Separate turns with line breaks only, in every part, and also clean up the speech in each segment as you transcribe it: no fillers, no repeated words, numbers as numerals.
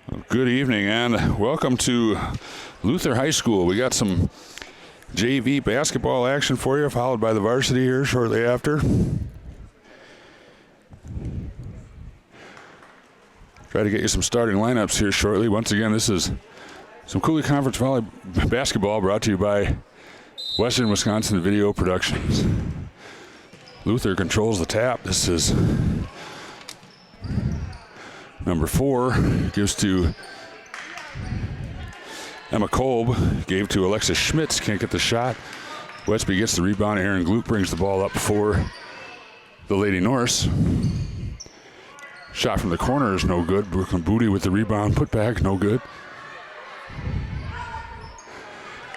Good evening and welcome to Luther High School. We got some JV basketball action for you, followed by the varsity here shortly after. Try to get you some starting lineups here shortly. Once again, this is some Coulee Conference Volley basketball brought to you by Western Wisconsin Video Productions. Luther controls the tap. This is number 4, gives to Emma Kolb, gave to Alexis Schmitz, can't get the shot. Westby gets the rebound. Aaron Gluck brings the ball up for the Lady Norse. Shot from the corner is no good. Brooklyn Booty with the rebound, put back, no good.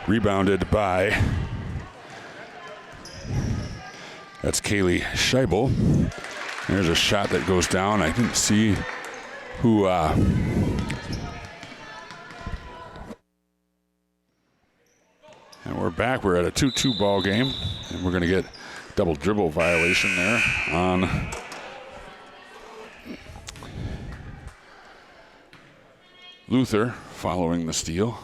Rebounded by, that's Kaylee Scheibel. There's a shot that goes down. I didn't see who and we're back. We're at a 2-2 ball game, and we're going to get double dribble violation there on Luther following the steal.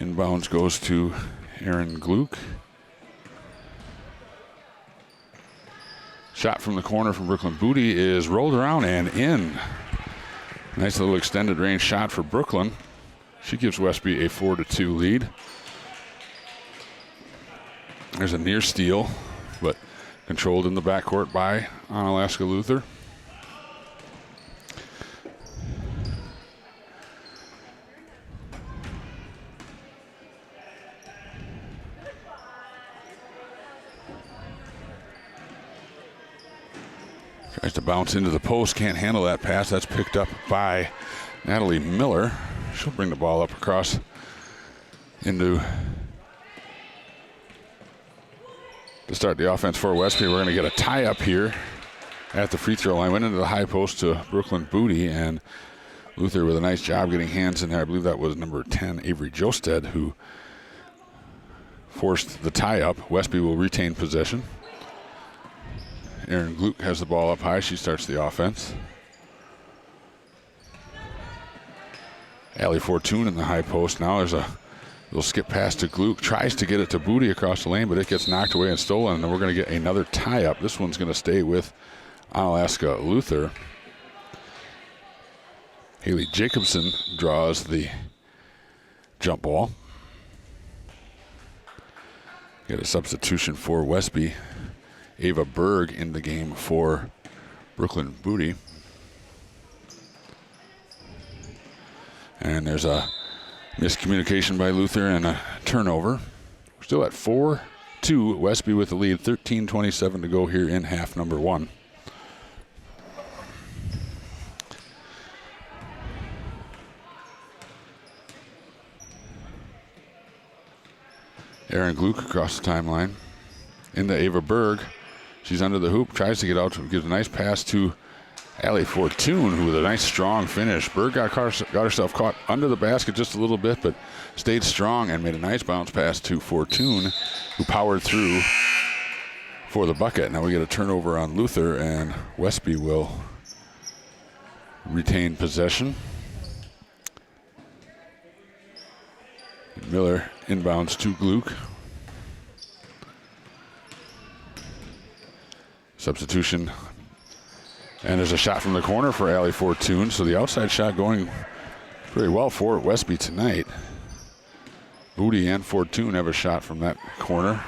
Inbounds goes to Aaron Gluck. Shot from the corner from Brooklyn Booty is rolled around and in. Nice little extended range shot for Brooklyn. She gives Westby a 4-2 lead. There's a near steal, but controlled in the backcourt by Onalaska Luther. Tries to bounce into the post, can't handle that pass. That's picked up by Natalie Miller. She'll bring the ball up across into to start the offense for Westby. We're going to get a tie up here at the free throw line. Went into the high post to Brooklyn Booty, and Luther with a nice job getting hands in there. I believe that was number 10, Avery Josted, who forced the tie up. Westby will retain possession. Aaron Gluck has the ball up high. She starts the offense. Allie Fortune in the high post. Now there's a little skip pass to Gluck. Tries to get it to Booty across the lane, but it gets knocked away and stolen. And then we're going to get another tie-up. This one's going to stay with Onalaska Luther. Haley Jacobson draws the jump ball. Get a substitution for Westby. Ava Berg in the game for Brooklyn Booty. And there's a miscommunication by Luther and a turnover. We're still at 4-2. Westby with the lead. 13:27 to go here in half number 1. Aaron Gluck across the timeline. Into Ava Berg. She's under the hoop, tries to get out, gives a nice pass to Allie Fortune, who with a nice strong finish. Berg got herself caught under the basket just a little bit, but stayed strong and made a nice bounce pass to Fortune, who powered through for the bucket. Now we get a turnover on Luther, and Westby will retain possession. Miller inbounds to Gluck. Substitution, and there's a shot from the corner for Allie Fortune, so the outside shot going very well for Westby tonight. Booty and Fortune have a shot from that corner.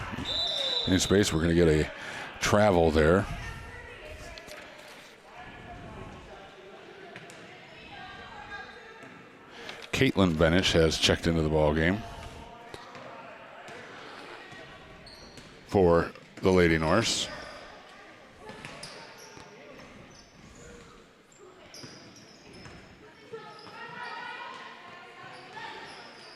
In space, we're going to get a travel there. Caitlin Benish has checked into the ball game for the Lady Norse.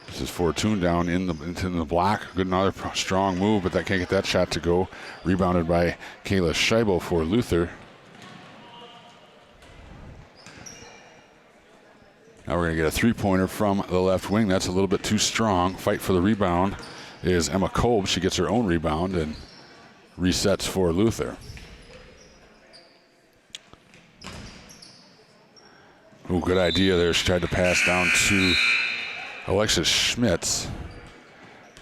This is Fortune down into the block. Good, another strong move, but that can't get that shot to go. Rebounded by Kayla Scheibel for Luther. Now we're going to get a three-pointer from the left wing. That's a little bit too strong. Fight for the rebound is Emma Kolb. She gets her own rebound and resets for Luther. Ooh, good idea there. She tried to pass down to Alexis Schmitz,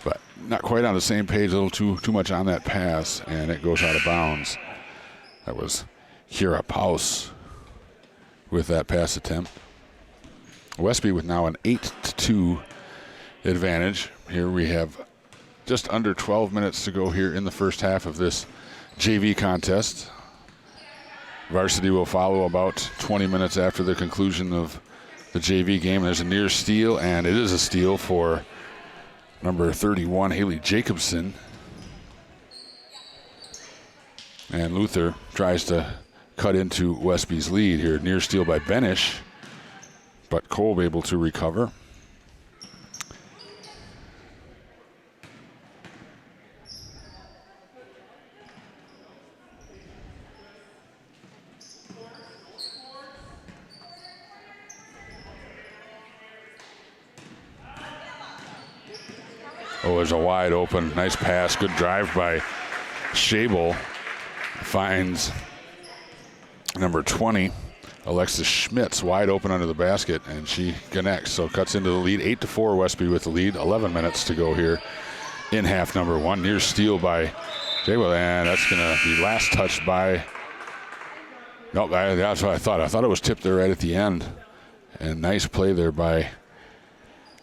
but not quite on the same page. A little too much on that pass, and it goes out of bounds. That was Kira Paus with that pass attempt. Westby with now an 8-2 advantage. Here we have just under 12 minutes to go here in the first half of this JV contest. Varsity will follow about 20 minutes after the conclusion of the JV game. There's a near steal, and it is a steal for number 31, Haley Jacobson. And Luther tries to cut into Westby's lead here. Near steal by Benish, but Kolb able to recover. Oh, there's a wide open, nice pass, good drive by Schabel. Finds number 20, Alexis Schmitz, wide open under the basket, and she connects. So cuts into the lead, 8-4, Westby with the lead. 11 minutes to go here in half number one. Near steal by Schabel, and that's going to be last touched by, nope, that's what I thought. I thought it was tipped there right at the end. And nice play there by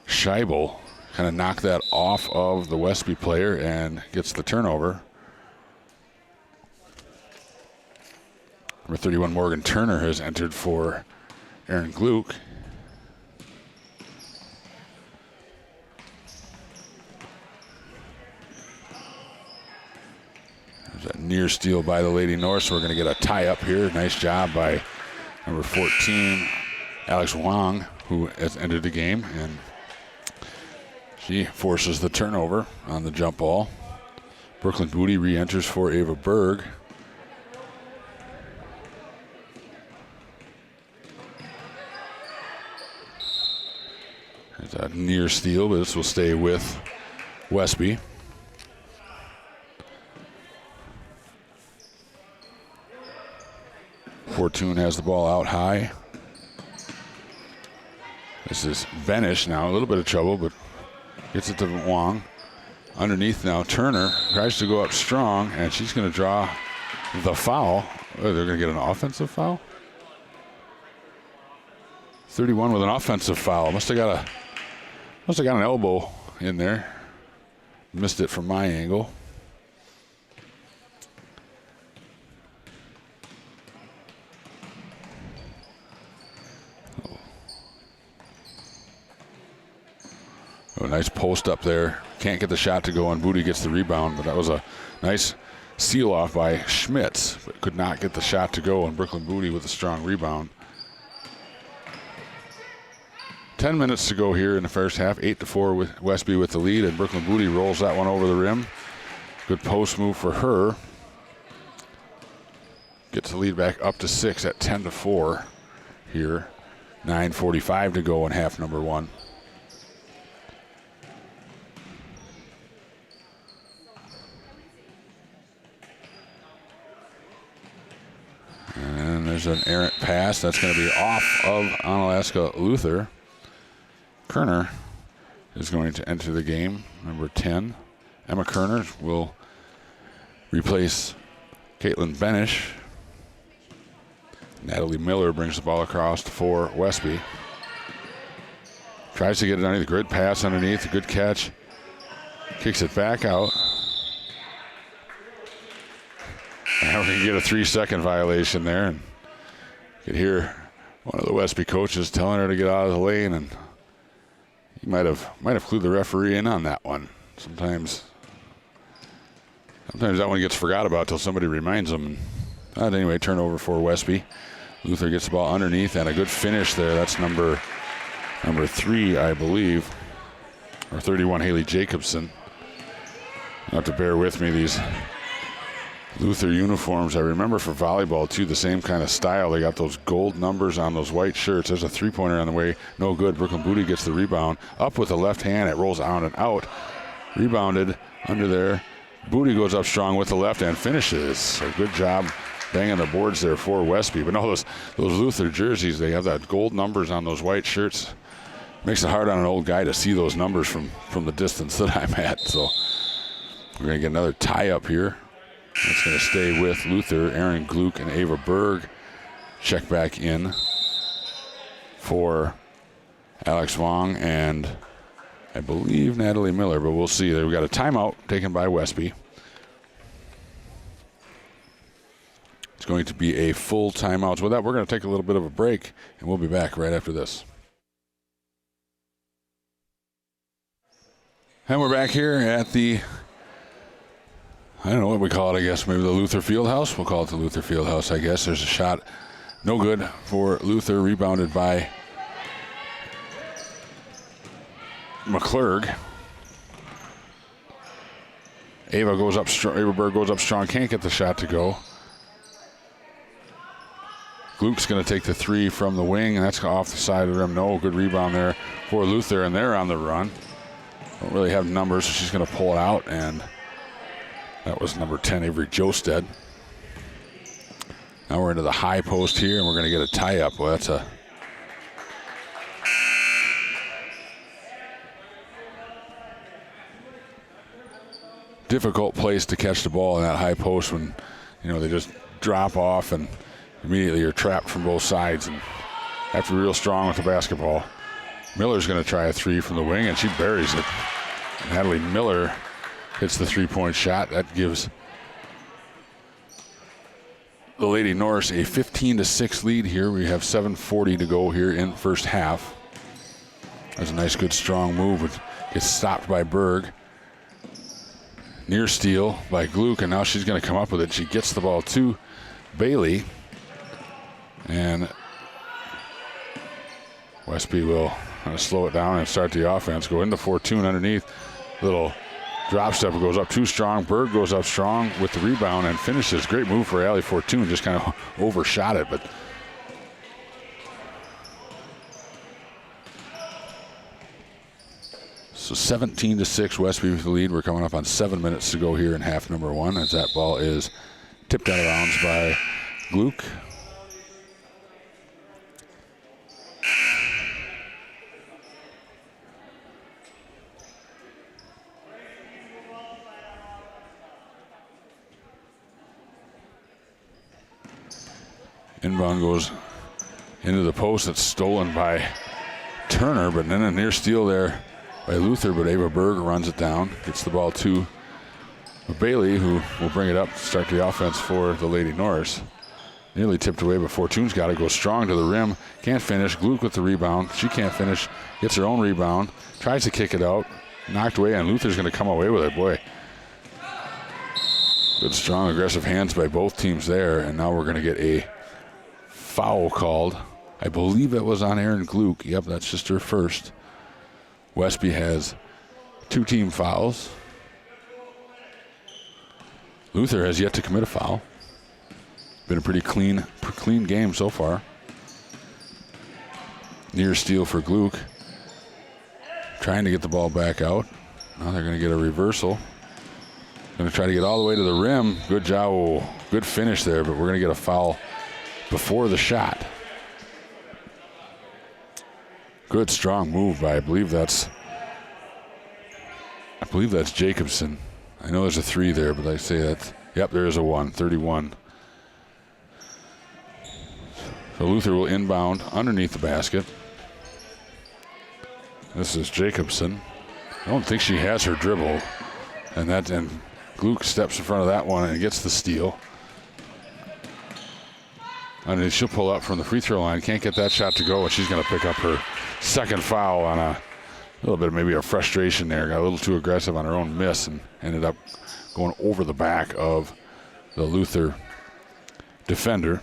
Schabel. Kind of knocked that off of the Westby player and gets the turnover. Number 31, Morgan Turner, has entered for Aaron Gluck. There's a near steal by the Lady North, so we're going to get a tie up here. Nice job by number 14, Alex Wang, who has entered the game, and she forces the turnover on the jump ball. Brooklyn Booty re-enters for Ava Berg. There's a near steal, but this will stay with Westby. Fortune has the ball out high. This is Benish now, a little bit of trouble, but gets it to Wong. Underneath now, Turner tries to go up strong, and she's going to draw the foul. Oh, they're going to get an offensive foul? 31 with an offensive foul. Must have got an elbow in there. Missed it from my angle. Oh, nice post up there. Can't get the shot to go, and Booty gets the rebound, but that was a nice seal off by Schmitz, but could not get the shot to go, and Brooklyn Booty with a strong rebound. 10 minutes to go here in the first half. 8-4 with Westby with the lead, and Brooklyn Booty rolls that one over the rim. Good post move for her. Gets the lead back up to 6 at 10-4 here. 9:45 to go in half number one. And there's an errant pass. That's going to be off of Onalaska Luther. Kerner is going to enter the game, number 10. Emma Kerner will replace Caitlin Benish. Natalie Miller brings the ball across for Westby. Tries to get it underneath. Good pass underneath. A good catch. Kicks it back out. And we're going to get a 3-second violation there. And you could hear one of the Westby coaches telling her to get out of the lane, and he might have clued the referee in on that one. Sometimes that one gets forgot about till somebody reminds them. But anyway, turnover for Westby. Luther gets the ball underneath, and a good finish there. That's number 3, I believe, or 31, Haley Jacobson. You have to bear with me, these Luther uniforms. I remember for volleyball, too, the same kind of style. They got those gold numbers on those white shirts. There's a three-pointer on the way. No good. Brooklyn Booty gets the rebound. Up with the left hand. It rolls out and out. Rebounded under there. Booty goes up strong with the left hand. Finishes. So good job banging the boards there for Westby. But no, those Luther jerseys, they have that gold numbers on those white shirts. Makes it hard on an old guy to see those numbers from the distance that I'm at. So we're going to get another tie up here. It's going to stay with Luther. Aaron Gluck and Ava Berg check back in for Alex Wong and I believe Natalie Miller, but we'll see. We've got a timeout taken by Westby. It's going to be a full timeout. So with that, we're going to take a little bit of a break, and we'll be back right after this. And we're back here at the, I don't know what we call it, I guess. Maybe the Luther Fieldhouse. We'll call it the Luther Fieldhouse, I guess. There's a shot. No good for Luther, rebounded by McClurg. Ava Berg goes up strong, can't get the shot to go. Gluck's going to take the three from the wing, and that's off the side of the rim. No, good rebound there for Luther, and they're on the run. Don't really have numbers, so she's going to pull it out, and that was number 10, Avery Josted. Now we're into the high post here, and we're going to get a tie-up. Well, that's a difficult place to catch the ball in that high post when, you know, they just drop off and immediately you're trapped from both sides and have to be real strong with the basketball. Miller's going to try a three from the wing, and she buries it. Natalie Miller hits the three-point shot. That gives the Lady Norse a 15-6 lead here. We have 7:40 to go here in first half. That's a nice, good, strong move. It gets stopped by Berg. Near steal by Gluck, and now she's going to come up with it. She gets the ball to Bailey, and Westby will kind of slow it down and start the offense. Go into Fortune underneath. Little drop step, goes up too strong. Berg goes up strong with the rebound and finishes. Great move for Allie Fortune, just kind of overshot it, but so 17-6, Westby with the lead. We're coming up on 7 minutes to go here in half number one as that ball is tipped out of bounds by Gluck. Inbound goes into the post. That's stolen by Turner, but then a near steal there by Luther, but Ava Berg runs it down, gets the ball to Bailey, who will bring it up to start the offense for the Lady Norse. Nearly tipped away, but Fortune's got to go strong to the rim. Can't finish. Gluck with the rebound. She can't finish. Gets her own rebound. Tries to kick it out. Knocked away, and Luther's going to come away with it. Boy. Good, strong, aggressive hands by both teams there, and now we're going to get a foul called. I believe it was on Aaron Gluck. Yep, that's just her first. Westby has 2 team fouls. Luther has yet to commit a foul. Been a pretty clean game so far. Near steal for Gluck. Trying to get the ball back out. Now they're going to get a reversal. Going to try to get all the way to the rim. Good job. Oh, good finish there, but we're going to get a foul before the shot. Good, strong move by, I believe that's Jacobson. I know there's a 3 there, but I say that. Yep, there is a 1, 31. So Luther will inbound underneath the basket. This is Jacobson. I don't think she has her dribble. And Gluck steps in front of that one and gets the steal. And she'll pull up from the free throw line. Can't get that shot to go, and she's going to pick up her second foul on a little bit of maybe a frustration there. Got a little too aggressive on her own miss and ended up going over the back of the Luther defender.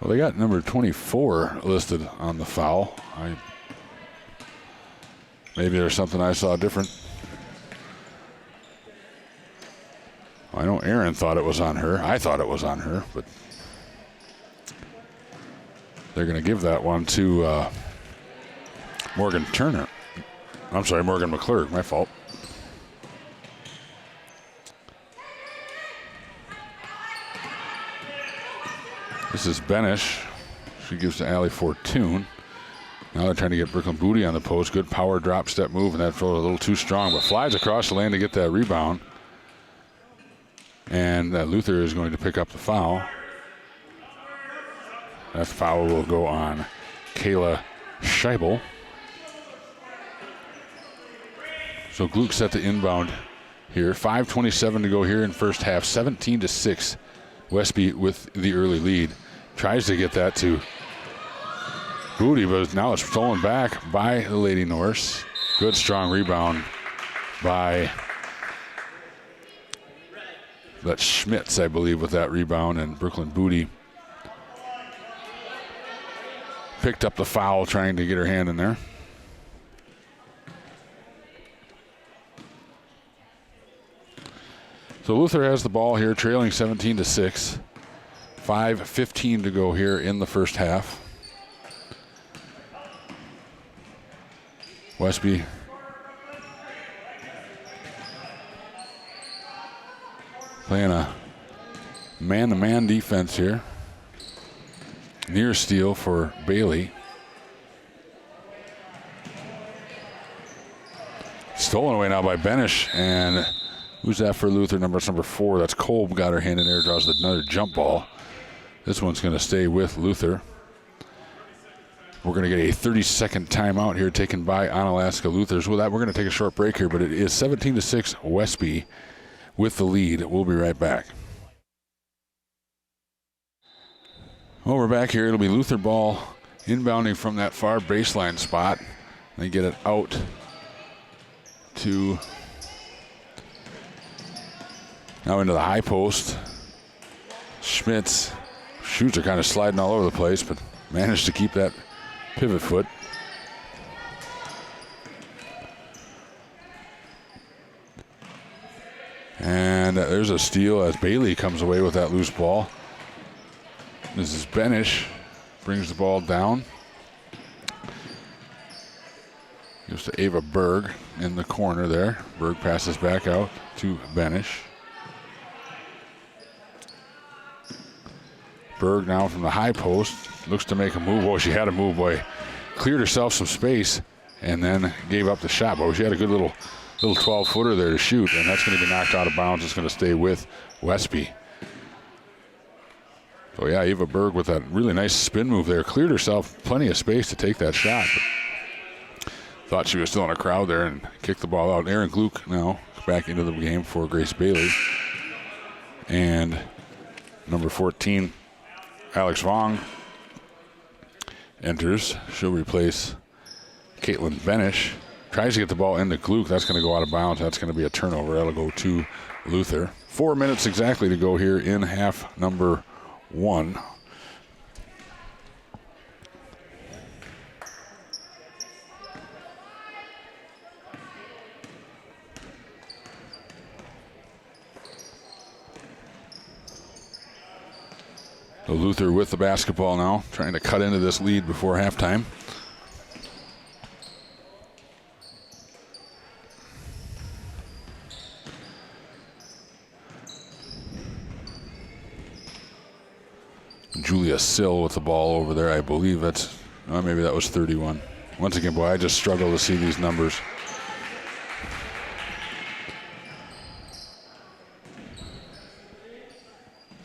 Well, they got number 24 listed on the foul. Maybe there's something I saw different. I know Aaron thought it was on her. I thought it was on her, but they're going to give that one to Morgan Turner. I'm sorry, Morgan McClurg. My fault. This is Benish. She gives to Allie Fortune. Now they're trying to get Brooklyn Booty on the post. Good power drop step move, and that throw a little too strong, but flies across the lane to get that rebound. And Luther is going to pick up the foul. That foul will go on Kayla Scheibel. So Gluck set the inbound here. 5:27 to go here in first half. 17-6. Westby with the early lead. Tries to get that to Booty, but now it's stolen back by the Lady Norse. Good strong rebound by Schmitz, I believe, with that rebound, and Brooklyn Booty picked up the foul trying to get her hand in there. So Luther has the ball here, trailing 17-6. 5:15 to go here in the first half. Westby playing a man-to-man defense here. Near steal for Bailey. Stolen away now by Benish, and who's that for Luther? Number 4. That's Kolb. Got her hand in there, draws another jump ball. This one's going to stay with Luther. We're going to get a 30-second timeout here taken by Onalaska Luthers. With that, we're going to take a short break here, but it is 17-6 Westby with the lead. We'll be right back. Well, we're back here. It'll be Luther ball inbounding from that far baseline spot. They get it out to now into the high post. Schmitz shoots are kind of sliding all over the place, but managed to keep that pivot foot. And there's a steal as Bailey comes away with that loose ball. This is Benish, brings the ball down. Goes to Ava Berg in the corner there. Berg passes back out to Benish. Berg now from the high post, looks to make a move. Oh, she had a move, boy. Cleared herself some space and then gave up the shot. Boy, she had a good little 12-footer there to shoot, and that's going to be knocked out of bounds. It's going to stay with Westby. So, yeah, Eva Berg with that really nice spin move there. Cleared herself plenty of space to take that shot. But thought she was still in a crowd there and kicked the ball out. Aaron Gluck now back into the game for Grace Bailey. And number 14, Alex Vong enters. She'll replace Caitlin Benish. Tries to get the ball into Gluck. That's going to go out of bounds. That's going to be a turnover. That'll go to Luther. 4 minutes exactly to go here in half number 1. So Luther with the basketball now, trying to cut into this lead before halftime. Julia Sill with the ball over there. I believe that's, maybe that was 31. Once again, boy, I just struggle to see these numbers.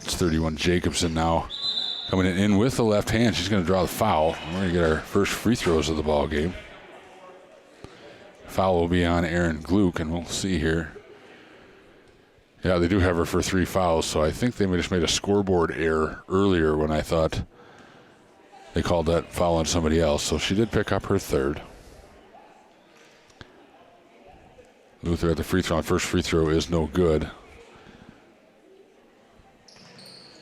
It's 31. Jacobson now coming in with the left hand. She's going to draw the foul. We're going to get our first free throws of the ball game. Foul will be on Aaron Gluck, and we'll see here. Yeah, they do have her for 3 fouls, so I think they just made a scoreboard error earlier when I thought they called that foul on somebody else. So she did pick up her 3rd. Luther at the free throw. First free throw is no good.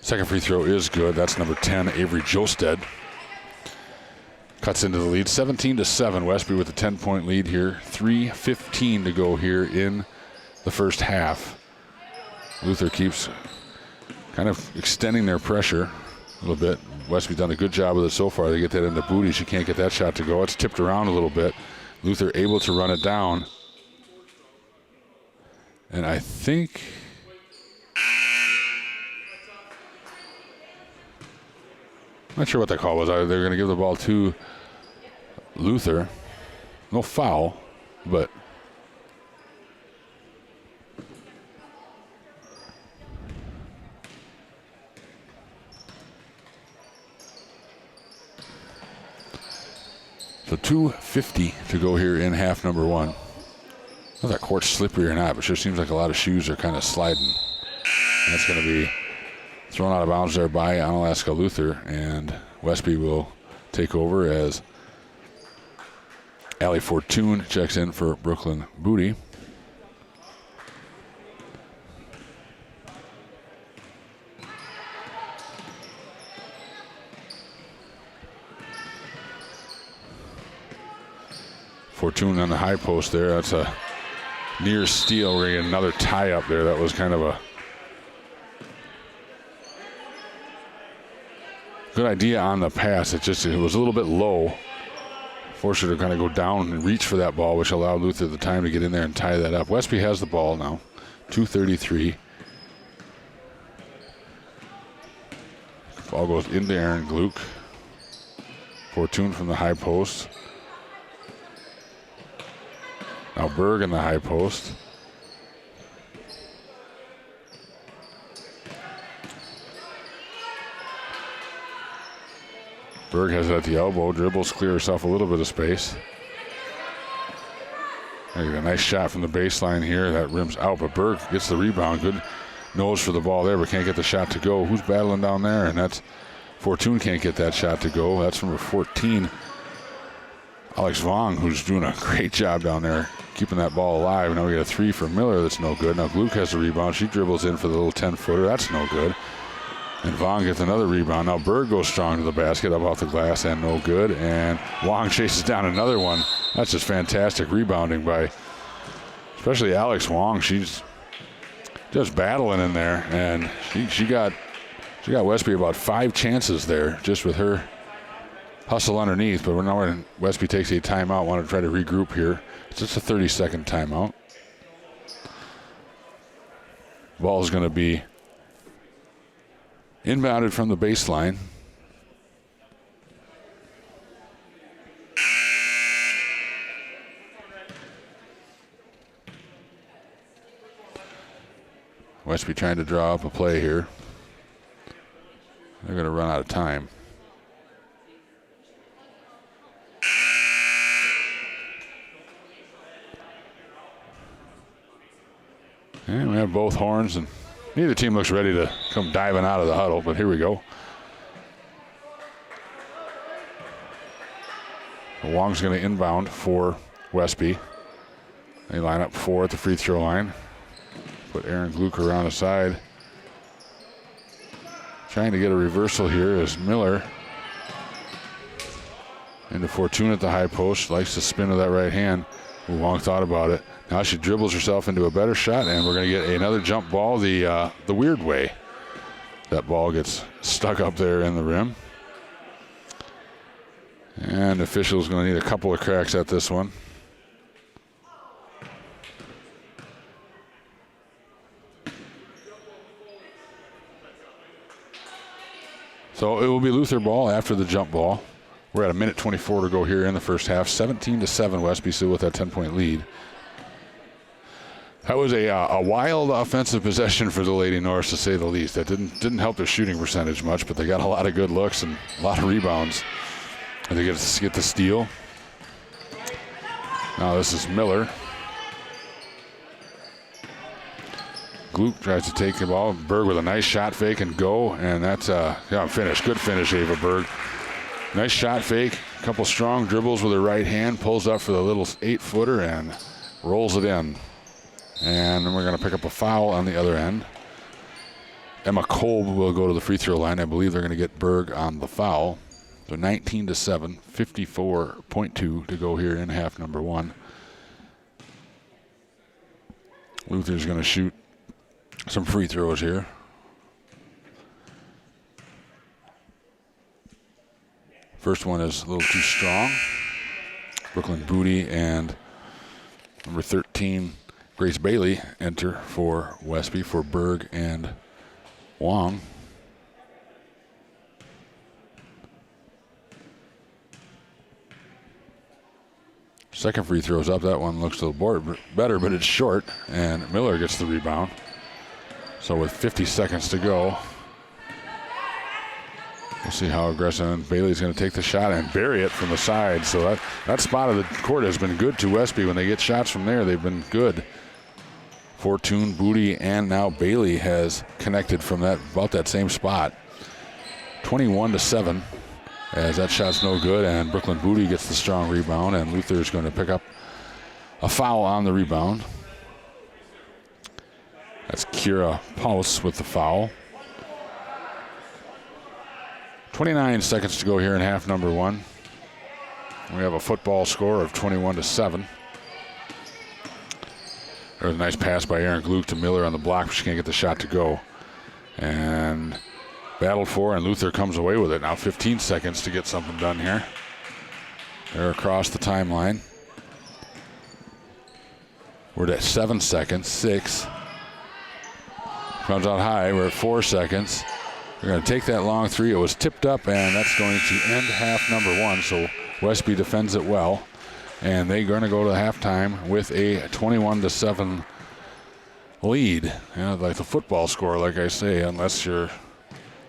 Second free throw is good. That's number 10, Avery Josted. Cuts into the lead. 17-7. Westby with a 10-point lead here. 3:15 to go here in the first half. Luther keeps kind of extending their pressure a little bit. Westby's done a good job with it so far. They get that into Booty. She can't get that shot to go. It's tipped around a little bit. Luther able to run it down. And I think Not sure what that call was. They were going to give the ball to Luther. No foul, but so 2:50 to go here in half number one. Not that court's slippery or not, but sure seems like a lot of shoes are kind of sliding. And that's going to be thrown out of bounds there by Onalaska Luther, and Westby will take over as Allie Fortune checks in for Brooklyn Booty. Fortune on the high post there. That's a near steal. We're going to get another tie up there. That was kind of a good idea on the pass. It was a little bit low. Forced her to kind of go down and reach for that ball, which allowed Luther the time to get in there and tie that up. Westby has the ball now. 2:33. Ball goes into Aaron Gluck. Fortune from the high post. Now Berg in the high post. Berg has it at the elbow, dribbles, clear herself a little bit of space. A nice shot from the baseline here. That rims out, but Berg gets the rebound. Good nose for the ball there, but can't get the shot to go. Who's battling down there? And that's Fortune can't get that shot to go. That's number 14, Alex Vong, who's doing a great job down there, keeping that ball alive. Now we got a three for Miller that's no good. Now Gluck has the rebound. She dribbles in for the little 10-footer. That's no good. And Vong gets another rebound. Now Berg goes strong to the basket, up off the glass, and no good. And Wong chases down another one. That's just fantastic rebounding by especially Alex Wong. She's just battling in there, and she got Westby about 5 chances there just with her hustle underneath. But now when Westby takes a timeout, want to try to regroup here. It's just a 30-second timeout. Ball is going to be inbounded from the baseline. Westby trying to draw up a play here. They're going to run out of time. And we have both horns, and neither team looks ready to come diving out of the huddle, but here we go. Wong's going to inbound for Westby. They line up 4 at the free throw line. Put Aaron Gluck around the side. Trying to get a reversal here is Miller. Into Fortune at the high post. Likes the spin of that right hand. Wong thought about it. Now she dribbles herself into a better shot, and we're going to get another jump ball the weird way. That ball gets stuck up there in the rim. And the official's going to need a couple of cracks at this one. So it will be Luther ball after the jump ball. We're at 1:24 to go here in the first half. 17-7, Westby still with that 10-point lead. That was a wild offensive possession for the Lady Norse, to say the least. That didn't help their shooting percentage much, but they got a lot of good looks and a lot of rebounds. And they get the steal. Now this is Miller. Gluck tries to take the ball. Berg with a nice shot fake and go, and that's finish. Good finish, Ava Berg. Nice shot fake. A couple strong dribbles with her right hand. Pulls up for the little 8-footer and rolls it in. And then we're going to pick up a foul on the other end. Emma Kolb will go to the free throw line. I believe they're going to get Berg on the foul. So 19-7, 54.2 to go here in half number one. Luther's going to shoot some free throws here. First one is a little too strong. Brooklyn Booty and number 13, Grace Bailey, enter for Westby for Berg and Wong. Second free throw's up. That one looks a little better, but it's short, and Miller gets the rebound. So with 50 seconds to go, we'll see how aggressive. And Bailey's going to take the shot and bury it from the side. So that spot of the court has been good to Westby. When they get shots from there, they've been good. Fortune, Booty, and now Bailey has connected from about that same spot. 21-7, as that shot's no good, and Brooklyn Booty gets the strong rebound, and Luther's going to pick up a foul on the rebound. That's Kira Paus with the foul. 29 seconds to go here in half number one. We have a football score of 21-7. There's a nice pass by Aaron Gluck to Miller on the block, but she can't get the shot to go. And battled for, and Luther comes away with it. Now 15 seconds to get something done here. They're across the timeline. We're at 7 seconds, 6. Comes out high, we're at 4 seconds. They're going to take that long three. It was tipped up, and that's going to end half number one. So Westby defends it well. And they're going to go to halftime with a 21-7 lead. You know, like the football score, like I say, unless you're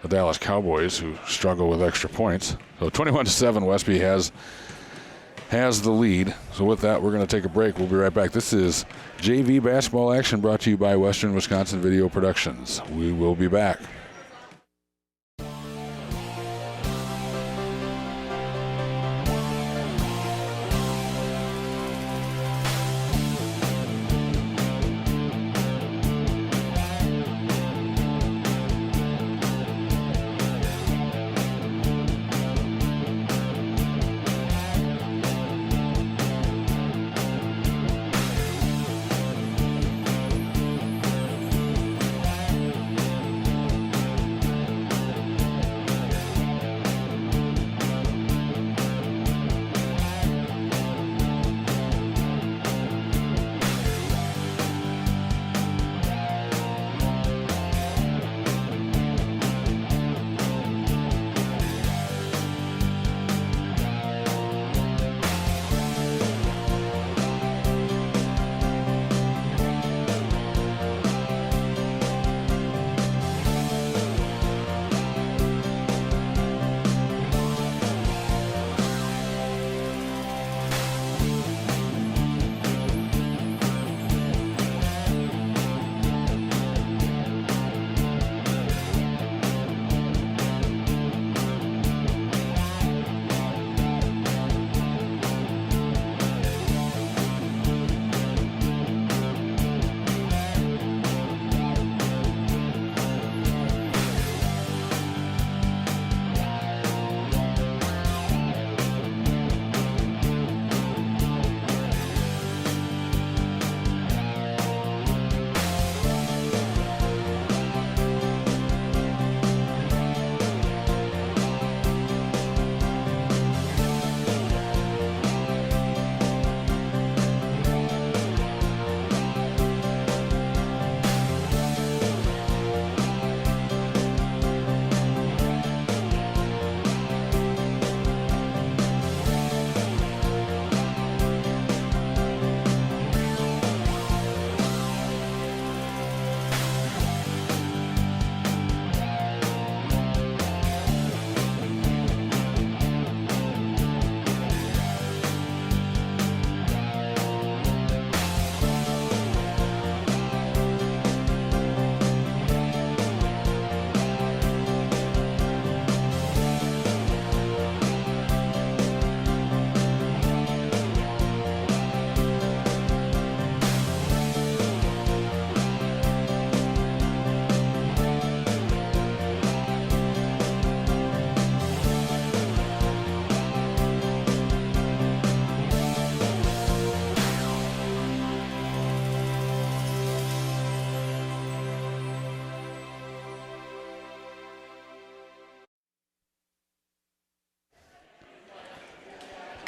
the Dallas Cowboys, who struggle with extra points. So 21-7, Westby has the lead. So with that, we're going to take a break. We'll be right back. This is JV basketball action brought to you by Western Wisconsin Video Productions. We will be back.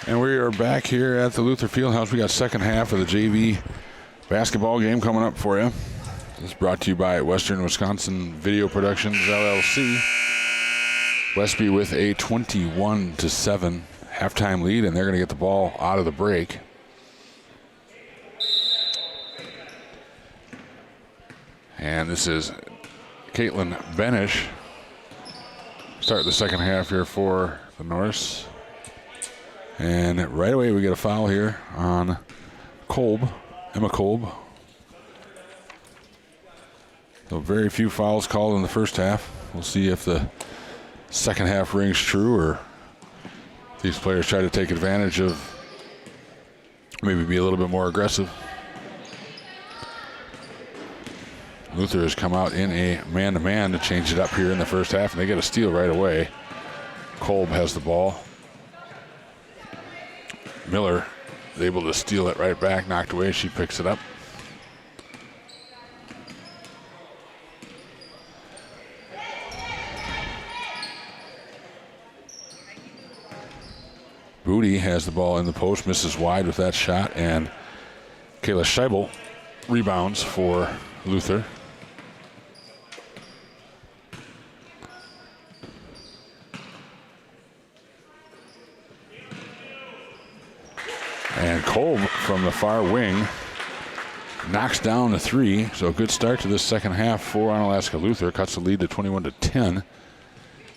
And we are back here at the Luther Fieldhouse. We got second half of the JV basketball game coming up for you. This is brought to you by Western Wisconsin Video Productions, LLC. Westby with a 21-7 halftime lead, and they're going to get the ball out of the break. And this is Caitlin Benish. Start the second half here for the Norse. And right away we get a foul here on Emma Kolb. So very few fouls called in the first half. We'll see if the second half rings true or these players try to take advantage of, maybe be a little bit more aggressive. Luther has come out in a man-to-man to change it up here in the first half, and they get a steal right away. Kolb has the ball. Miller is able to steal it right back, knocked away. She picks it up. Booty has the ball in the post, misses wide with that shot, and Kayla Scheibel rebounds for Luther. And Kolb from the far wing knocks down the three. So a good start to this second half for Onalaska Luther. Cuts the lead to 21-10.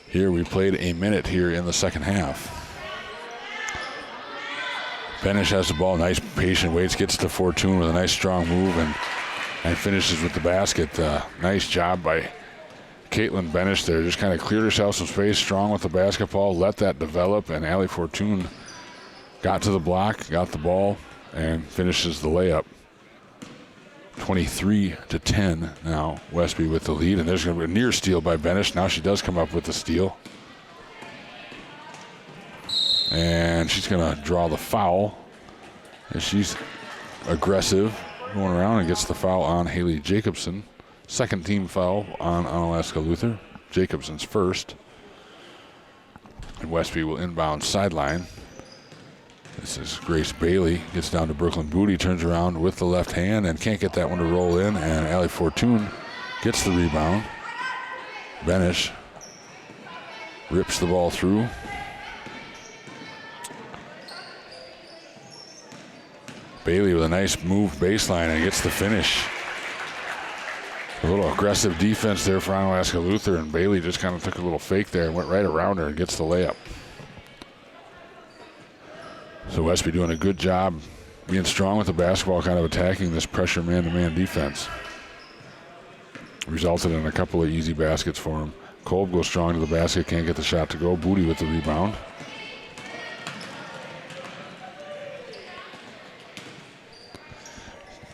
Here we played a minute here in the second half. Benish has the ball. Nice patient waits, gets to Fortune with a nice strong move and finishes with the basket. Nice job by Caitlin Benish there. Just kind of cleared herself some space, strong with the basketball, let that develop, and Allie Fortune got to the block, got the ball, and finishes the layup. 23-10 now, Westby with the lead, and there's going to be a near steal by Benish. Now she does come up with the steal. And she's going to draw the foul. And she's aggressive, going around and gets the foul on Haley Jacobson. Second team foul on Onalaska Luther. Jacobson's first. And Westby will inbound sideline. This is Grace Bailey. Gets down to Brooklyn Booty, turns around with the left hand and can't get that one to roll in. And Allie Fortune gets the rebound. Benish rips the ball through. Bailey with a nice move baseline and gets the finish. A little aggressive defense there for Onalaska Luther, and Bailey just kind of took a little fake there and went right around her and gets the layup. So Westby doing a good job being strong with the basketball, kind of attacking this pressure man-to-man defense. Resulted in a couple of easy baskets for him. Kolb goes strong to the basket, can't get the shot to go. Booty with the rebound.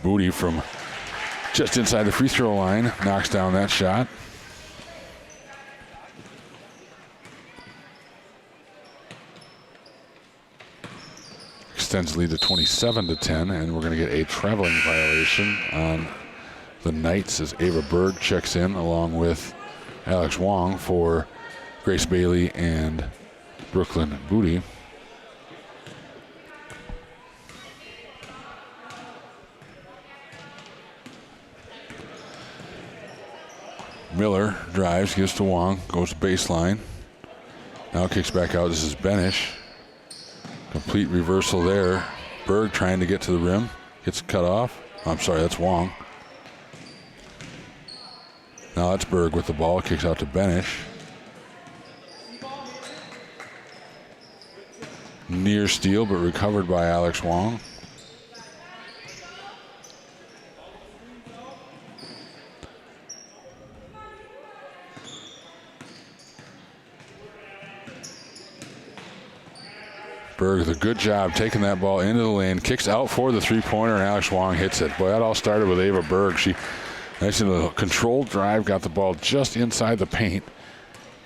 Booty from just inside the free throw line knocks down that shot. Extends the lead to 27-10, and we're going to get a traveling violation on the Knights as Ava Berg checks in along with Alex Wong for Grace Bailey and Brooklyn Booty. Miller drives, gives to Wong, goes to baseline. Now kicks back out. This is Benish. Complete reversal there. Berg trying to get to the rim. Gets cut off. I'm sorry, that's Wong. Now that's Berg with the ball. Kicks out to Benish. Near steal, but recovered by Alex Wong. Berg with a good job taking that ball into the lane, kicks out for the three-pointer, and Alex Wong hits it. Boy, that all started with Ava Berg. She nice in a controlled drive, got the ball just inside the paint.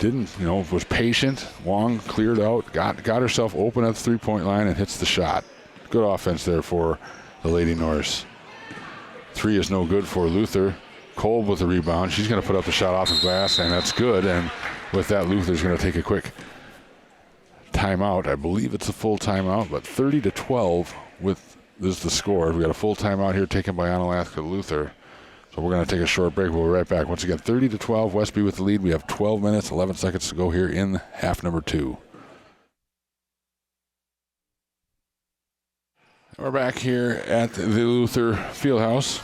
Was patient. Wong cleared out, got herself open at the three-point line and hits the shot. Good offense there for the Lady Norse. Three is no good for Luther. Kolb with the rebound. She's going to put up the shot off the glass, and that's good. And with that, Luther's going to take a quick timeout. I believe it's a full timeout, but 30-12 with this is the score. We got a full timeout here taken by Onalaska Luther. So we're going to take a short break. We'll be right back. Once again, 30-12, Westby with the lead. We have 12 minutes, 11 seconds to go here in half number 2. We're back here at the Luther Fieldhouse.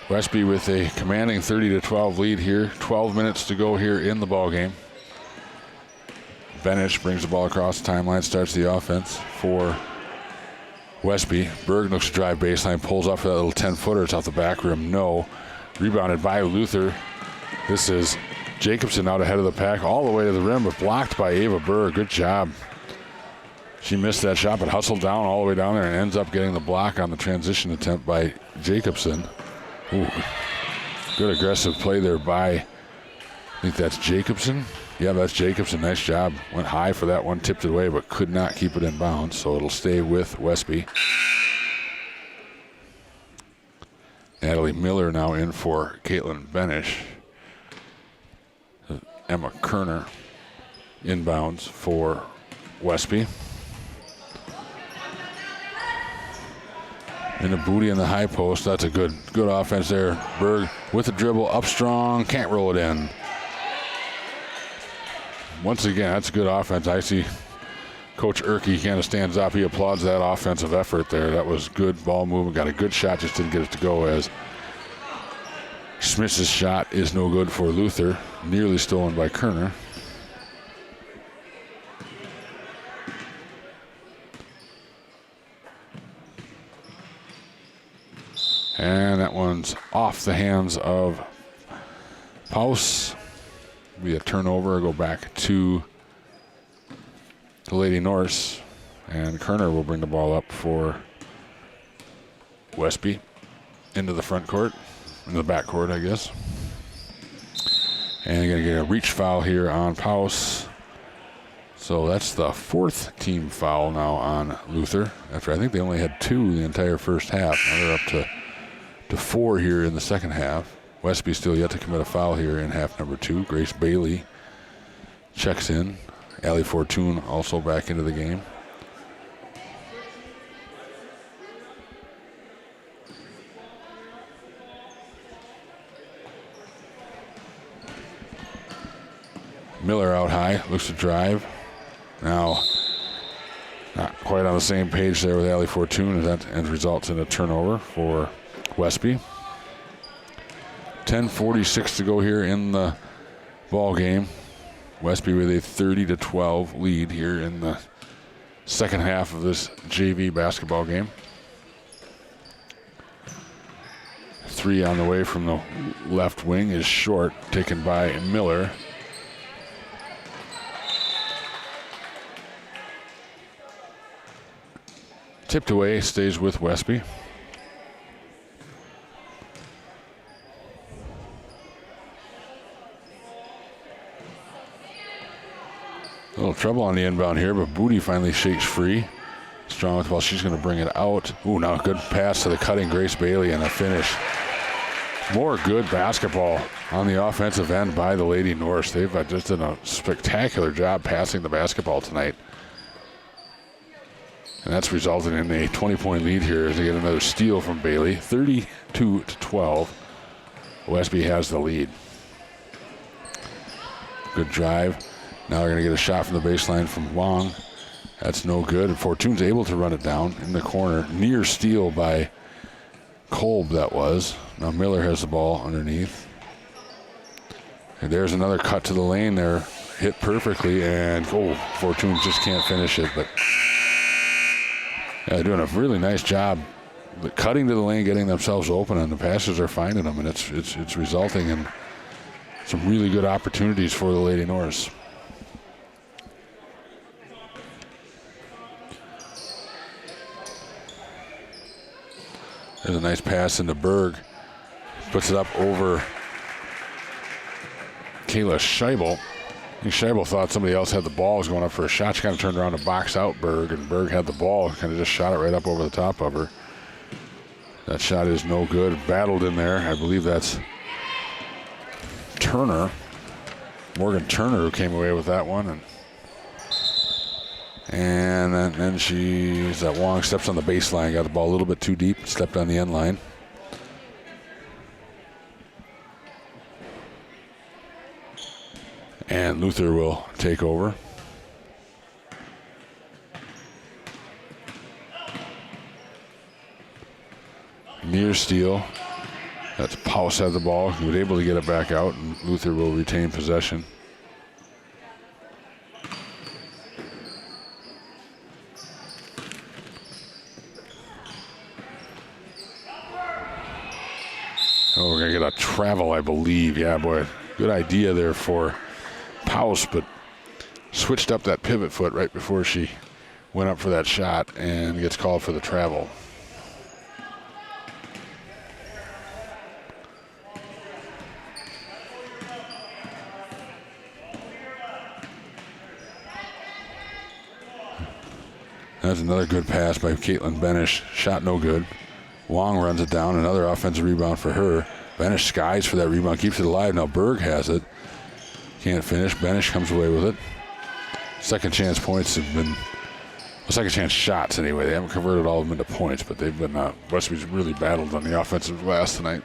Westby with a commanding 30-12 lead here. 12 minutes to go here in the ball game. Benish brings the ball across the timeline, starts the offense for Westby. Berg looks to drive baseline, pulls up for that little 10-footer. It's off the back rim. No. Rebounded by Luther. This is Jacobson out ahead of the pack all the way to the rim, but blocked by Ava Berg. Good job. She missed that shot, but hustled down all the way down there and ends up getting the block on the transition attempt by Jacobson. Ooh, good aggressive play there by, I think that's Jacobson. Yeah, that's Jacobson. Nice job. Went high for that one, tipped it away, but could not keep it in bounds, so it'll stay with Westby. Natalie Miller now in for Caitlin Benish. Emma Kerner inbounds for Westby. And the booty in the high post. That's a good offense there. Berg with the dribble, up strong, can't roll it in. Once again, that's a good offense. I see Coach Erke kind of stands up. He applauds that offensive effort there. That was good ball movement. Got a good shot, just didn't get it to go as Smith's shot is no good for Luther. Nearly stolen by Kerner. And that one's off the hands of Paus. Be a turnover, go back to the Lady Norse. And Kerner will bring the ball up for Westby into the front court, in the back court, I guess. And you're going to get a reach foul here on Paus. So that's the fourth team foul now on Luther, after I think they only had 2 the entire first half. Now they're up to 4 here in the second half. Westby still yet to commit a foul here in half number 2. Grace Bailey checks in. Allie Fortune also back into the game. Miller out high, looks to drive. Now, not quite on the same page there with Allie Fortune, as that results in a turnover for Westby. 10:46 to go here in the ball game. Westby with a 30-12 lead here in the second half of this JV basketball game. 3 on the way from the left wing is short, taken by Miller. Tipped away, stays with Westby. A little trouble on the inbound here, but Booty finally shakes free. Strong with the ball, she's going to bring it out. Ooh, now a good pass to the cutting Grace Bailey and a finish. More good basketball on the offensive end by the Lady Norse. They've just done a spectacular job passing the basketball tonight. And that's resulted in a 20-point lead here as they get another steal from Bailey. 32-12. Westby has the lead. Good drive. Now they're going to get a shot from the baseline from Wong. That's no good. Fortune's able to run it down in the corner. Near steal by Kolb, that was. Now Miller has the ball underneath. And there's another cut to the lane there. Hit perfectly, and Fortune just can't finish it. But yeah, they're doing a really nice job cutting to the lane, getting themselves open, and the passers are finding them, and it's resulting in some really good opportunities for the Lady Norse. There's a nice pass into Berg. Puts it up over Kayla Scheibel. I think Scheibel thought somebody else had the ball, was going up for a shot. She kind of turned around to box out Berg, and Berg had the ball, kind of just shot it right up over the top of her. That shot is no good. Battled in there. I believe that's Turner. Morgan Turner who came away with that one. And then she's that Wong steps on the baseline, got the ball a little bit too deep, stepped on the end line. And Luther will take over. Near steal. That's Powell had the ball. He was able to get it back out, and Luther will retain possession. Oh, we're going to get a travel, I believe. Yeah, boy, good idea there for Powell, but switched up that pivot foot right before she went up for that shot and gets called for the travel. That's another good pass by Caitlin Benish. Shot no good. Wong runs it down. Another offensive rebound for her. Benish skies for that rebound. Keeps it alive. Now Berg has it. Can't finish. Benish comes away with it. Second chance points have been... Well, second chance shots anyway. They haven't converted all of them into points, but they've been... Westby's really battled on the offensive glass tonight.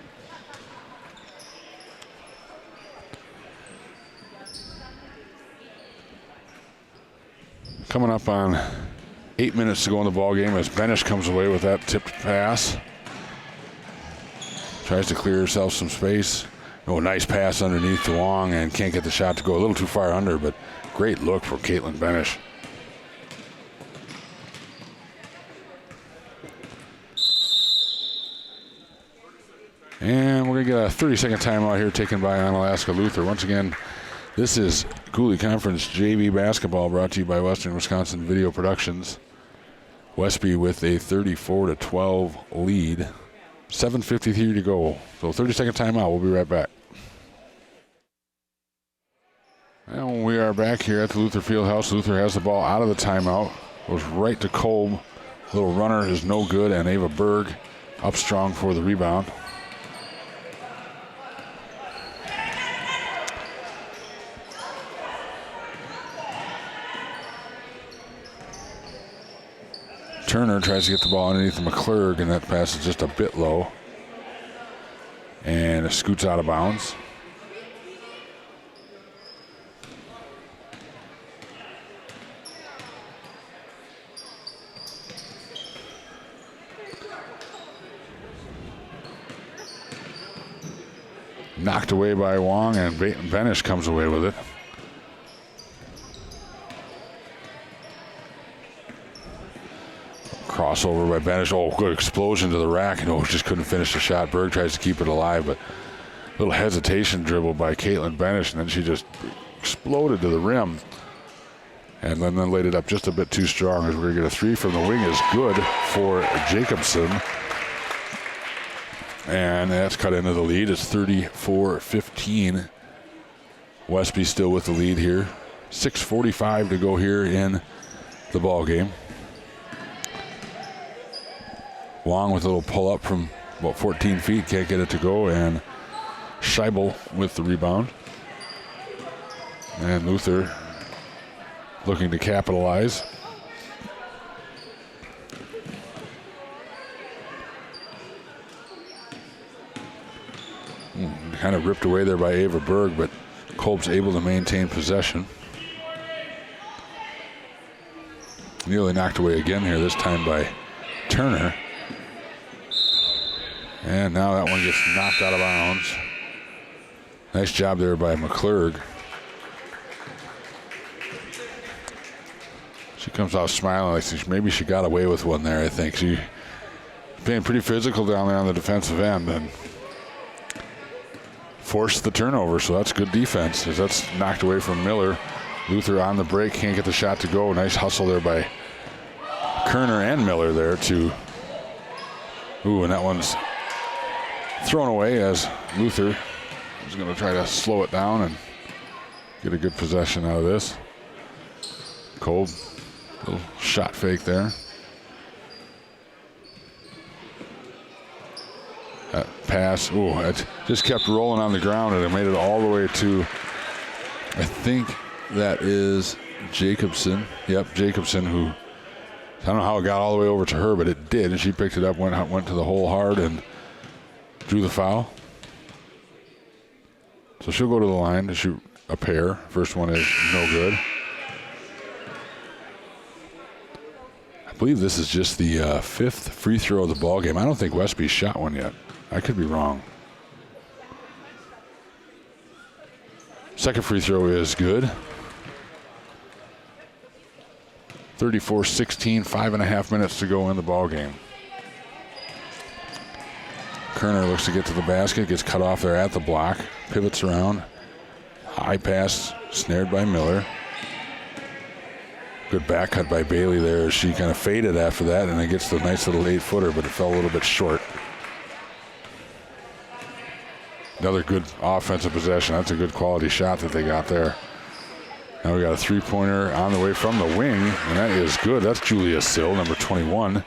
Coming up on 8 minutes to go in the ball game as Benish comes away with that tipped pass. Tries to clear herself some space. Oh, nice pass underneath to Wong and can't get the shot to go a little too far under, but great look from Caitlin Benish. And we're going to get a 30-second timeout here taken by Onalaska Luther. Once again, this is Coulee Conference JV basketball brought to you by Western Wisconsin Video Productions. Westby with a 34-12 lead. 7:53 to go. So 30-second timeout. We'll be right back. And we are back here at the Luther Fieldhouse. Luther has the ball out of the timeout. Goes right to Kolb. Little runner is no good, and Ava Berg up strong for the rebound. Turner tries to get the ball underneath McClurg, and that pass is just a bit low. And it scoots out of bounds. Knocked away by Wong, and Benish comes away with it. Crossover by Benish. Oh, good explosion to the rack. And just couldn't finish the shot. Berg tries to keep it alive, but a little hesitation dribble by Caitlin Benish, and then she just exploded to the rim. And then laid it up just a bit too strong as we're going to get a three from the wing is good for Jacobson. And that's cut into the lead. It's 34-15. Westby still with the lead here. 6:45 to go here in the ball game. Wong with a little pull-up from about 14 feet. Can't get it to go. And Scheibel with the rebound. And Luther looking to capitalize. Kind of ripped away there by Ava Berg, but Kolb's able to maintain possession. Nearly knocked away again here, this time by Turner. And now that one gets knocked out of bounds. Nice job there by McClurg. She comes out smiling like maybe she got away with one there, I think. She being pretty physical down there on the defensive end and forced the turnover, so that's good defense as that's knocked away from Miller. Luther on the break, can't get the shot to go. Nice hustle there by Kerner and Miller there to... Ooh, and that one's thrown away as Luther is going to try to slow it down and get a good possession out of this. Kolb, little shot fake there. That pass, ooh, it just kept rolling on the ground and it made it all the way to, I think that is Jacobson. Yep, Jacobson, who, I don't know how it got all the way over to her, but it did, and she picked it up, went to the hole hard and drew the foul. So she'll go to the line to shoot a pair. First one is no good. I believe this is just the fifth free throw of the ball game. I don't think Westby shot one yet. I could be wrong. Second free throw is good. 34-16, 5.5 minutes to go in the ball game. Kerner looks to get to the basket, gets cut off there at the block, pivots around. High pass, snared by Miller. Good back cut by Bailey there. She kind of faded after that, and it gets the nice little 8-footer, but it fell a little bit short. Another good offensive possession. That's a good quality shot that they got there. Now we got a three-pointer on the way from the wing, and that is good. That's Julia Sill, number 21.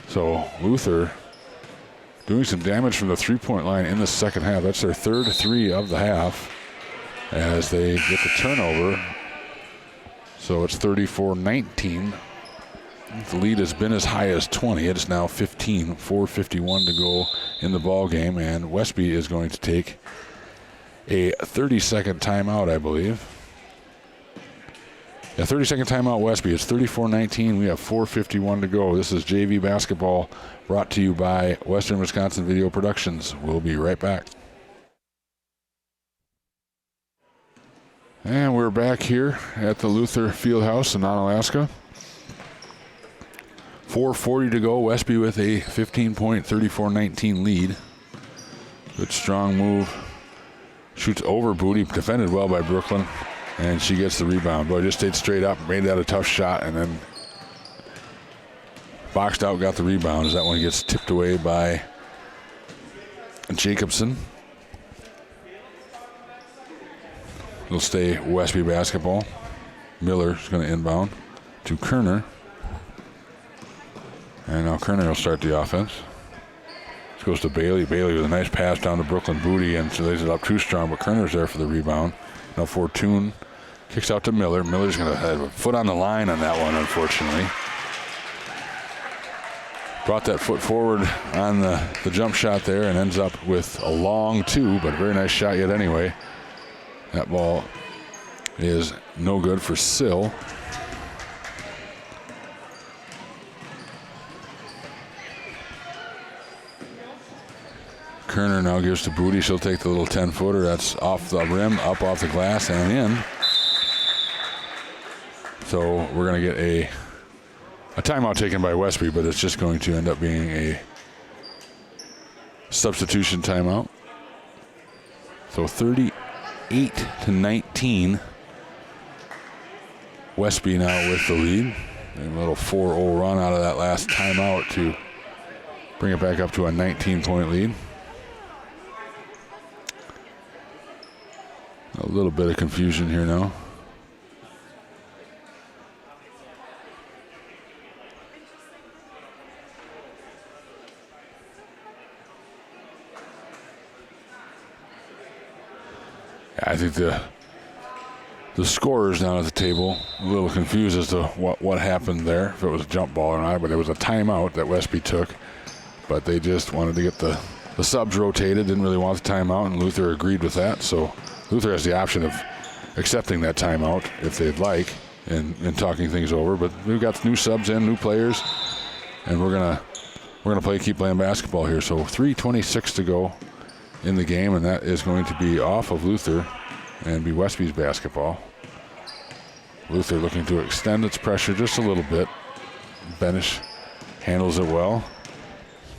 So Luther doing some damage from the three-point line in the second half. That's their third three of the half as they get the turnover. So it's 34-19. The lead has been as high as 20. It's now 15, 4:51 to go in the ball game, and Westby is going to take a 30-second timeout, I believe. A 30-second timeout, Westby. It's 34-19. We have 4:51 to go. This is JV basketball brought to you by Western Wisconsin Video Productions. We'll be right back. And we're back here at the Luther Fieldhouse in Onalaska. 4:40 to go. Westby with a 15-point, 34-19 lead. Good strong move. Shoots over Booty. Defended well by Brooklyn. And she gets the rebound. Boy, just stayed straight up, made that a tough shot, and then boxed out, got the rebound as that one gets tipped away by Jacobson. It'll stay Westby basketball. Miller's going to inbound to Kerner. And now Kerner will start the offense. This goes to Bailey. Bailey with a nice pass down to Brooklyn Booty, and she lays it up too strong, but Kerner's there for the rebound. Now Fortune kicks out to Miller. Miller's going to have a foot on the line on that one, unfortunately. Brought that foot forward on the jump shot there and ends up with a long two, but a very nice shot yet anyway. That ball is no good for Sill. Kerner now gives to Booty. She'll take the little 10-footer. That's off the rim, up off the glass, and in. So we're going to get a timeout taken by Westby, but it's just going to end up being a substitution timeout. So 38-19. Westby now with the lead. A little 4-0 run out of that last timeout to bring it back up to a 19-point lead. A little bit of confusion here now. I think the scorers down at the table a little confused as to what happened there, if it was a jump ball or not, but it was a timeout that Westby took. But they just wanted to get the subs rotated, didn't really want the timeout, and Luther agreed with that. So Luther has the option of accepting that timeout if they'd like and talking things over. But we've got new subs in, new players, and we're gonna keep playing basketball here. So 3:26 to go in the game, and that is going to be off of Luther and be Westby's basketball. Luther looking to extend its pressure just a little bit. Benish handles it well.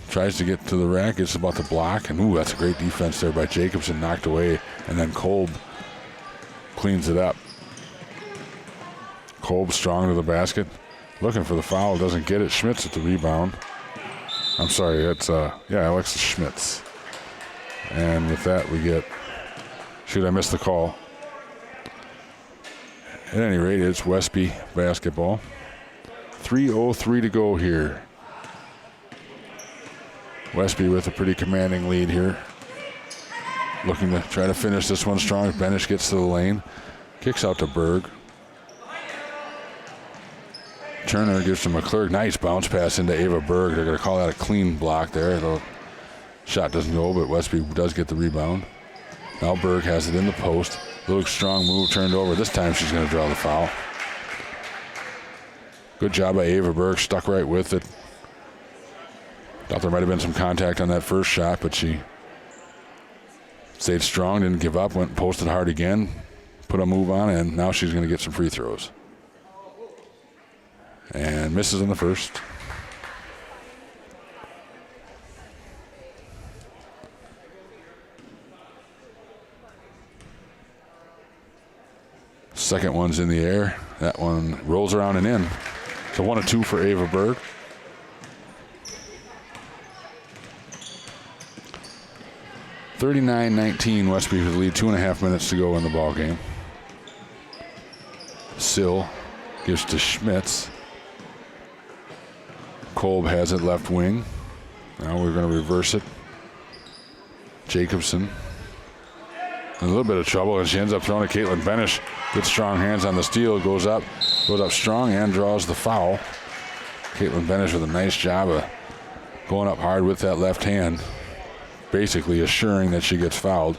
Tries to get to the rack. It's about to block. And, ooh, that's a great defense there by Jacobson. Knocked away. And then Kolb cleans it up. Kolb strong to the basket. Looking for the foul. Doesn't get it. Schmitz at the rebound. I'm sorry. It's, Alexis Schmitz. And with that, we get... Shoot, I missed the call. At any rate, it's Westby basketball. 3:03 to go here. Westby with a pretty commanding lead here. Looking to try to finish this one strong. Benish gets to the lane. Kicks out to Berg. Turner gives to McClurg. Nice bounce pass into Ava Berg. They're going to call that a clean block there. The shot doesn't go, but Westby does get the rebound. Now Berg has it in the post. Little strong move turned over. This time she's going to draw the foul. Good job by Ava Berg. Stuck right with it. Thought there might have been some contact on that first shot, but she Stayed strong, didn't give up, went and posted hard again, put a move on, and now she's going to get some free throws. And misses in the first. Second one's in the air. That one rolls around and in. So 1 of 2 for Ava Berg. (39-19) Westby with the lead. 2.5 minutes to go in the ball game. Sill gives to Schmitz. Kolb has it left wing. Now we're going to reverse it. Jacobson in a little bit of trouble, and she ends up throwing it. Caitlin Benish, good strong hands on the steal, goes up strong and draws the foul. Caitlin Benish with a nice job of going up hard with that left hand, basically assuring that she gets fouled.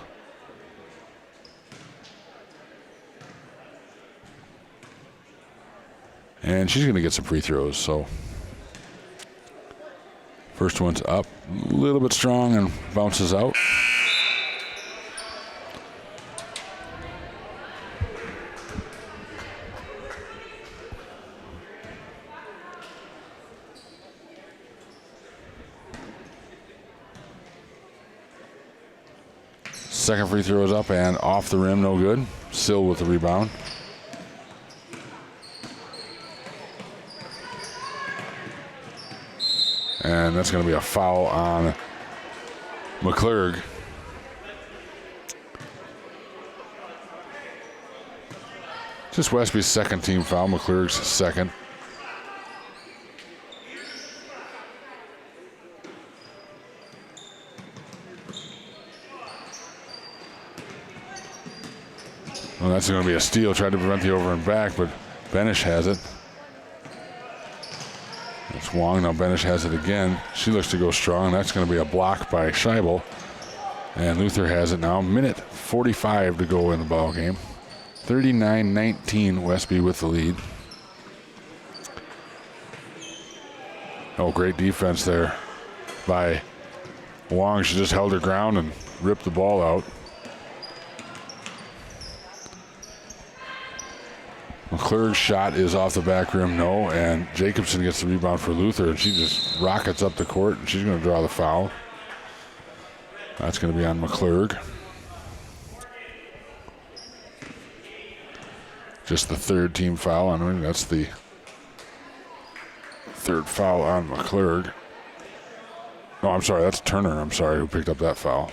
And she's going to get some free throws, so first one's up, a little bit strong and bounces out. Second free throw is up and off the rim, no good. Sill with the rebound. And that's going to be a foul on McClurg. Just Westby's second team foul, McClurg's second. Well, that's going to be a steal. Tried to prevent the over and back, but Benish has it. It's Wong. Now Benish has it again. She looks to go strong. That's going to be a block by Scheibel. And Luther has it now. Minute 45 to go in the ball game. 39-19, Westby with the lead. Oh, great defense there by Wong. She just held her ground and ripped the ball out. McClurg's shot is off the back rim, no, and Jacobson gets the rebound for Luther, and she just rockets up the court, and she's going to draw the foul. That's going to be on McClurg. Just the third team foul on her. That's the third foul on McClurg. Oh, I'm sorry, that's Turner, I'm sorry, who picked up that foul.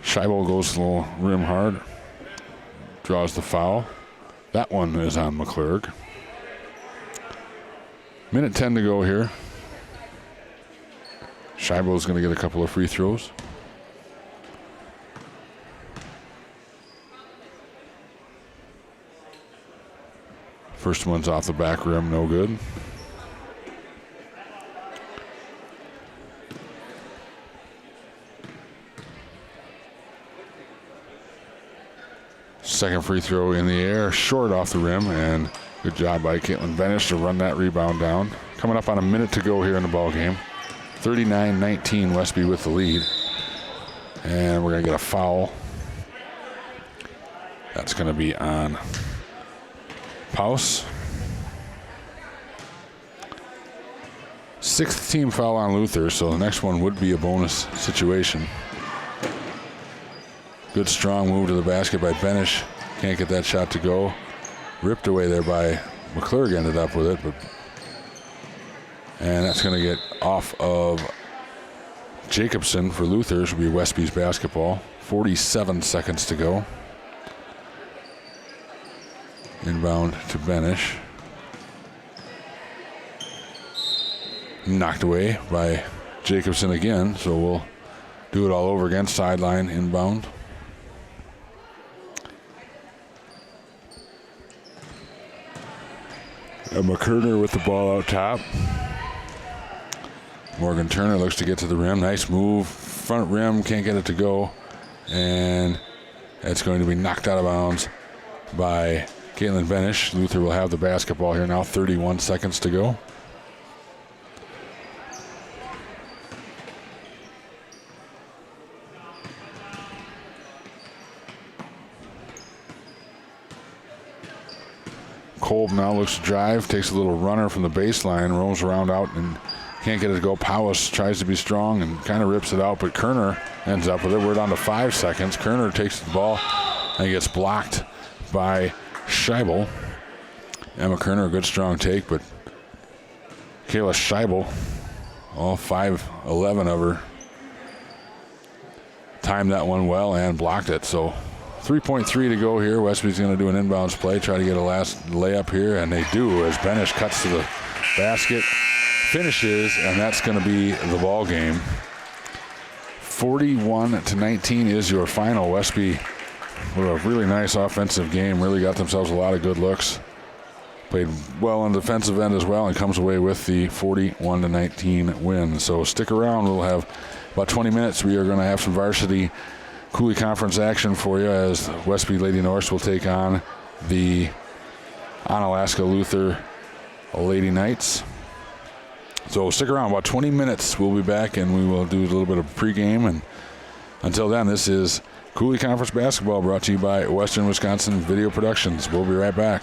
Scheibel goes to the rim hard, draws the foul. That one is on McClurg. Minute 10 to go here. Scheibel is going to get a couple of free throws. First one's off the back rim, no good. Second free throw in the air, short off the rim, and good job by Caitlin Benish to run that rebound down. Coming up on a minute to go here in the ball game. 39-19, Westby with the lead. And we're going to get a foul. That's going to be on Paus. Sixth team foul on Luther, so the next one would be a bonus situation. Good strong move to the basket by Benish. Can't get that shot to go. Ripped away there by McClurg, ended up with it. And that's going to get off of Jacobson for Luther. This will be Westby's basketball. 47 seconds to go. Inbound to Benish. Knocked away by Jacobson again, so we'll do it all over again. Sideline inbound. McCurner with the ball out top. Morgan Turner looks to get to the rim. Nice move. Front rim, can't get it to go. And It's going to be knocked out of bounds by Caitlin Benish. Luther will have the basketball here now, 31 seconds to go. Kolb now looks to drive, takes a little runner from the baseline, rolls around out and can't get it to go. Powis tries to be strong and kind of rips it out, but Kerner ends up with it. We're down to 5 seconds. Kerner takes the ball and gets blocked by Scheibel. Emma Kerner, a good strong take, but Kayla Scheibel, all 5'11" of her, timed that one well and blocked it. So 3.3 to go here. Westby's going to do an inbounds play, try to get a last layup here, and they do as Benish cuts to the basket, finishes, and that's going to be the ball game. 41-19 is your final. Westby with a really nice offensive game, really got themselves a lot of good looks. Played well on the defensive end as well and comes away with the 41-19 win. So stick around. We'll have about 20 minutes. We are going to have some varsity Coulee Conference action for you as Westby Lady Norse will take on the Onalaska Luther Lady Knights. So stick around, about 20 minutes. We'll be back and we will do a little bit of pregame. And until then, this is Coulee Conference basketball brought to you by Western Wisconsin Video Productions. We'll be right back.